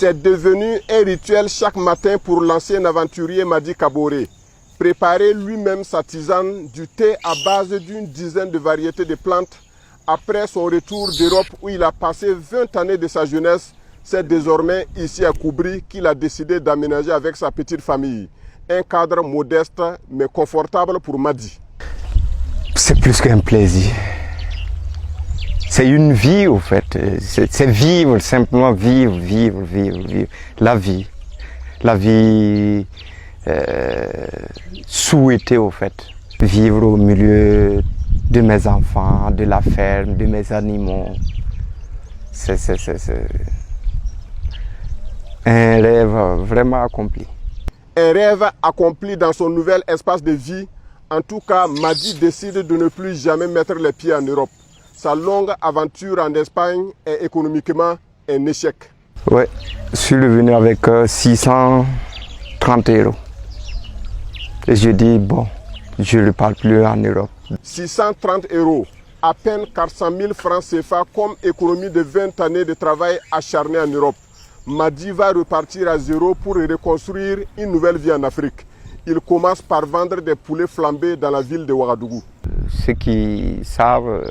C'est devenu un rituel chaque matin pour l'ancien aventurier Madi Kaboré. Préparer lui-même sa tisane, du thé à base d'une dizaine de variétés de plantes. Après son retour d'Europe où il a passé 20 années de sa jeunesse, c'est désormais ici à Koubri qu'il a décidé d'aménager avec sa petite famille. Un cadre modeste mais confortable pour Madi. C'est plus qu'un plaisir. C'est une vie au fait. C'est vivre, simplement vivre. La vie. La vie souhaitée au fait. Vivre au milieu de mes enfants, de la ferme, de mes animaux. C'est un rêve vraiment accompli. Un rêve accompli dans son nouvel espace de vie. En tout cas, Madi décide de ne plus jamais mettre les pieds en Europe. Sa longue aventure en Espagne est économiquement un échec. Oui, je suis revenu avec 630 €. Et je dis, bon, je ne parle plus en Europe. 630 €, à peine 400 000 francs CFA comme économie de 20 années de travail acharné en Europe. Madi va repartir à zéro pour reconstruire une nouvelle vie en Afrique. Il commence par vendre des poulets flambés dans la ville de Ouagadougou. Ceux qui savent,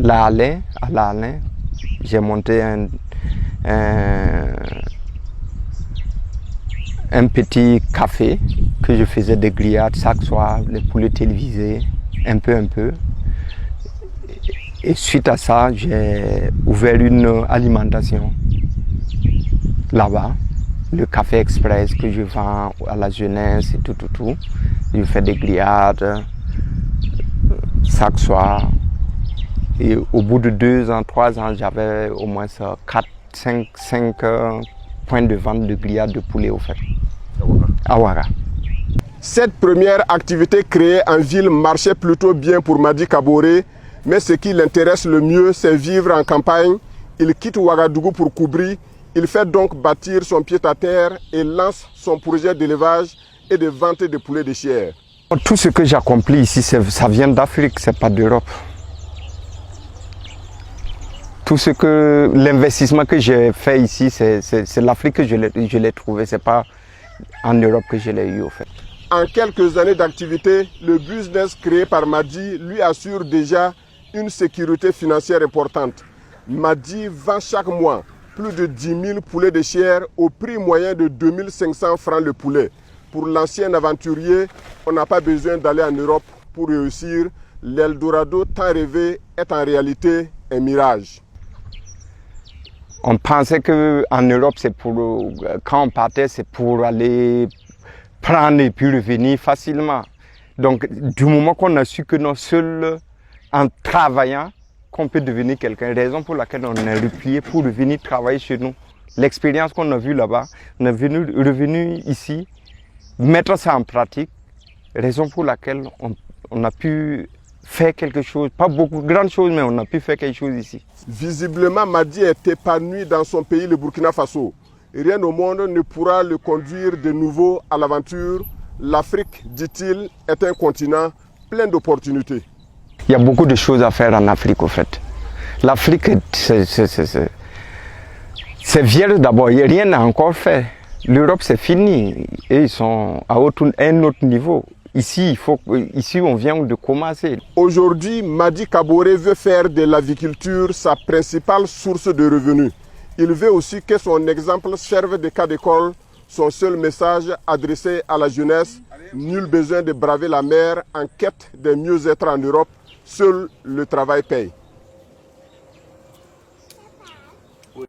à l'Alain, j'ai monté un petit café que je faisais des grillades chaque soir, les poulets télévisés, un peu. Et suite à ça, j'ai ouvert une alimentation là-bas. Le café express que je vends à la jeunesse et tout. Je fais des grillades chaque soir. Et au bout de 2 ans, 3 ans, j'avais au moins 5 points de vente de grillades de poulet au fait. À Ouaga. Cette première activité créée en ville marchait plutôt bien pour Madi Kaboré, mais ce qui l'intéresse le mieux, c'est vivre en campagne. Il quitte Ouagadougou pour Koubri. Il fait donc bâtir son pied-à-terre et lance son projet d'élevage et de vente de poulets de chair. Tout ce que j'accomplis ici, ça vient d'Afrique, ce n'est pas d'Europe. Tout l'investissement que j'ai fait ici, c'est l'Afrique que je l'ai trouvé, ce n'est pas en Europe que je l'ai eu au fait. En quelques années d'activité, le business créé par Madi lui assure déjà une sécurité financière importante. Madi vend chaque mois plus de 10 000 poulets de chair au prix moyen de 2 500 francs le poulet. Pour l'ancien aventurier, on n'a pas besoin d'aller en Europe pour réussir. L'Eldorado tant rêvé est en réalité un mirage. On pensait qu'en Europe, quand on partait, c'est pour aller prendre et puis revenir facilement. Donc, du moment qu'on a su que non, seul en travaillant, qu'on peut devenir quelqu'un, raison pour laquelle on est replié pour revenir travailler chez nous. L'expérience qu'on a vue là-bas, on est revenu ici, mettre ça en pratique, raison pour laquelle on a pu faire quelque chose, pas beaucoup de grandes choses, mais on a pu faire quelque chose ici. Visiblement, Madi est épanoui dans son pays, le Burkina Faso. Rien au monde ne pourra le conduire de nouveau à l'aventure. L'Afrique, dit-il, est un continent plein d'opportunités. Il y a beaucoup de choses à faire en Afrique, au fait. L'Afrique, c'est vierge d'abord, rien n'a encore fait. L'Europe, c'est fini. Et ils sont à un autre niveau. Ici, on vient de commencer. Aujourd'hui, Madi Kaboré veut faire de l'aviculture sa principale source de revenus. Il veut aussi que son exemple serve de cas d'école, son seul message adressé à la jeunesse. Nul besoin de braver la mer en quête de mieux-être en Europe. Seul le travail paye.